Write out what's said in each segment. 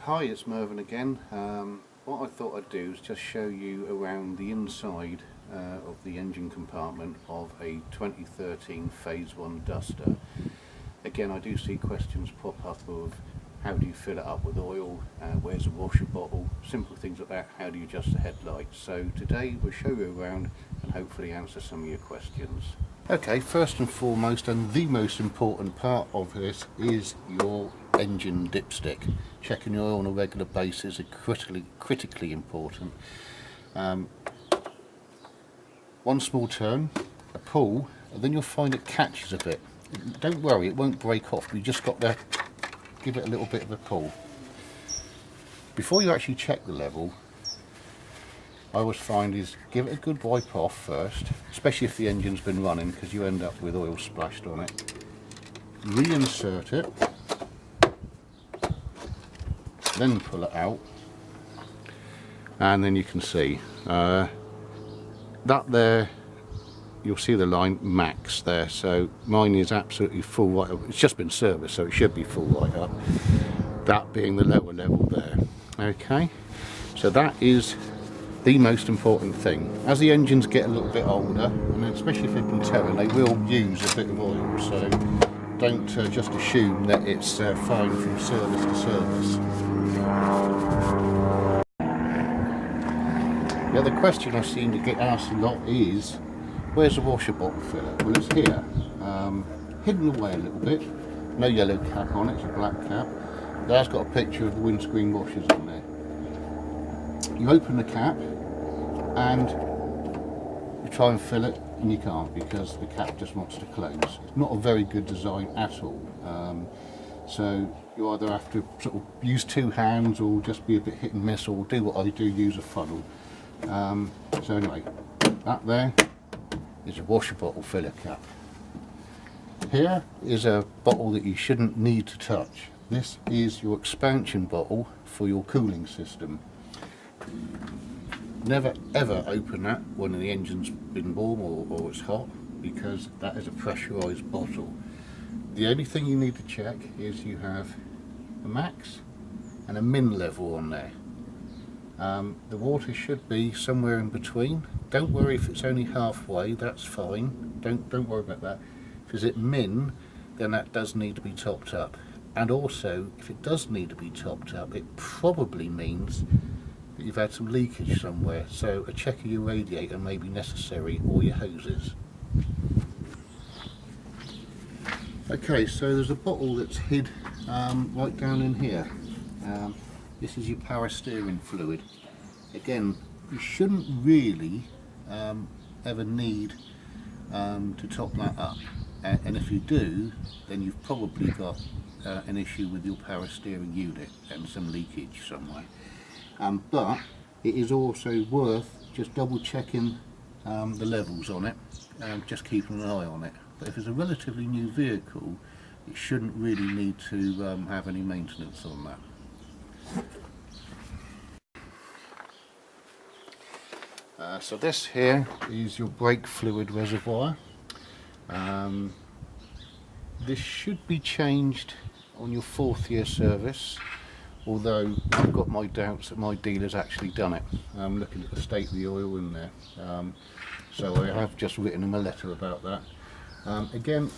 Hi, it's Merv again. What I thought I'd do is just show you around the inside of the engine compartment of a 2013 Phase 1 Duster. Again, I do see questions pop up of how do you fill it up with oil, where's the washer bottle, simple things like that, how do you adjust the headlights. So today we'll show you around and hopefully answer some of your questions. Okay, first and foremost and the most important part of this is your engine dipstick. Checking your oil on a regular basis is critically important. One small turn, a pull, and then you'll find it catches a bit. Don't worry, it won't break off. You just got to give it a little bit of a pull. Before you actually check the level, I always find is give it a good wipe off first, especially if the engine's been running, because you end up with oil splashed on it. Reinsert it, then pull it out, and then you can see that there, you'll see the line max there, so mine is absolutely full right up. It's just been serviced, so it should be full right up, that being the lower level there. Okay, so that is the most important thing. As the engines get a little bit older, and especially if they've been towing, they will use a bit of oil, so don't just assume that it's fine from service to service. The other question I seem to get asked a lot is, where's the washer bottle filler? Well, it's here, hidden away a little bit. No yellow cap on it, it's a black cap. It has got a picture of the windscreen washers on there. You open the cap and you try and fill it, and you can't because the cap just wants to close. It's not a very good design at all. So you either have to sort of use two hands or just be a bit hit and miss, or do what I do, use a funnel. So anyway, that there is a washer bottle filler cap. Here is a bottle that you shouldn't need to touch. This is your expansion bottle for your cooling system. Never ever open that when the engine's been warm or it's hot, because that is a pressurized bottle. The only thing you need to check is you have a max and a min level on there. The water should be somewhere in between. Don't worry if it's only halfway, that's fine. Don't worry about that. If it's at min, then that does need to be topped up. And also, if it does need to be topped up, it probably means that you've had some leakage somewhere, so a check of your radiator may be necessary, or your hoses. Okay, so there's a bottle that's hid right down in here. This is your power steering fluid. Again, you shouldn't really ever need to top that up, and if you do, then you've probably got an issue with your power steering unit and some leakage somewhere. But it is also worth just double checking the levels on it, just keeping an eye on it. But if it's a relatively new vehicle, it shouldn't really need to have any maintenance on that. So this here is your brake fluid reservoir. This should be changed on your 4th year service, although I've got my doubts that my dealer's actually done it. I'm looking at the state of the oil in there, so I have just written him a letter about that. Again,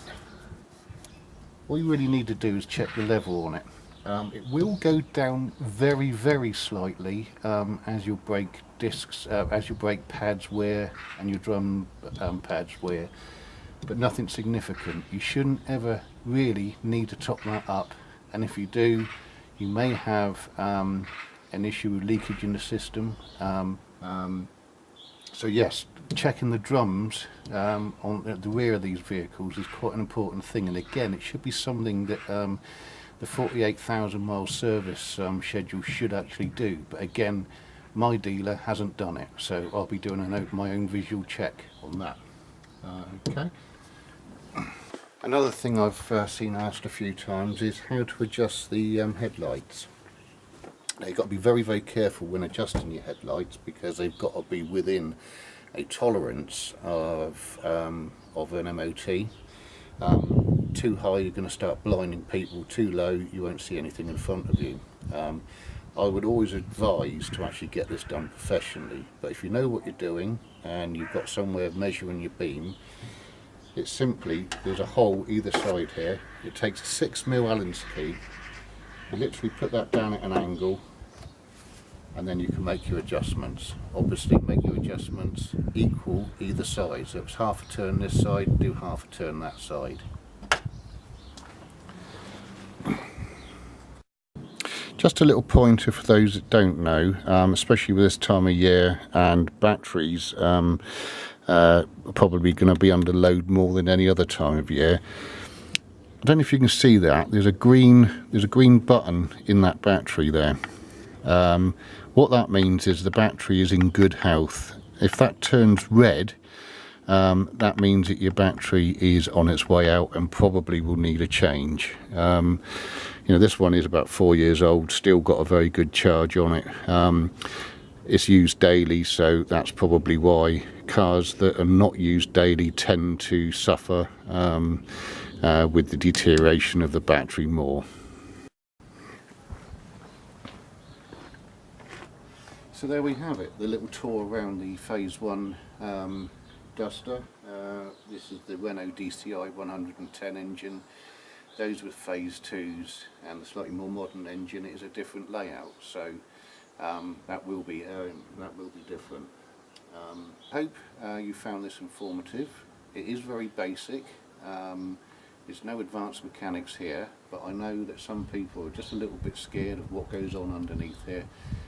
all you really need to do is check the level on it. It will go down very slightly as your brake discs, as your brake pads wear and your drum pads wear, but nothing significant. You shouldn't ever really need to top that up, and if you do, you may have an issue with leakage in the system. So yes, checking the drums on at the rear of these vehicles is quite an important thing, and again, it should be something that the 48,000 mile service schedule should actually do. But again, my dealer hasn't done it, so I'll be doing my own visual check on that. Okay. Another thing I've seen asked a few times is how to adjust the headlights. Now you've got to be very careful when adjusting your headlights, because they've got to be within a tolerance of an MOT. Too high, you're going to start blinding people. Too low, you won't see anything in front of you. I would always advise to actually get this done professionally. But if you know what you're doing and you've got somewhere measuring your beam, it's simply, there's a hole either side here. It takes a 6mm Allen's key. You literally put that down at an angle, and then you can make your adjustments. Obviously make your adjustments equal either side. So if it's half a turn this side, do half a turn that side. Just a little pointer for those that don't know, especially with this time of year and batteries are probably going to be under load more than any other time of year. I don't know if you can see that. There's a green button in that battery there. What that means is the battery is in good health. If that turns red, that means that your battery is on its way out and probably will need a change. You know, this one is about 4 years old, still got a very good charge on it. It's used daily, so that's probably why cars that are not used daily tend to suffer with the deterioration of the battery more. So there we have it, the little tour around the Phase 1 Duster. This is the Renault DCI 110 engine. Those with Phase 2s and the slightly more modern engine, it is a different layout, so that will be different. Hope you found this informative. It is very basic. There's no advanced mechanics here, but I know that some people are just a little bit scared of what goes on underneath here,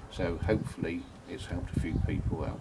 so hopefully it's helped a few people out.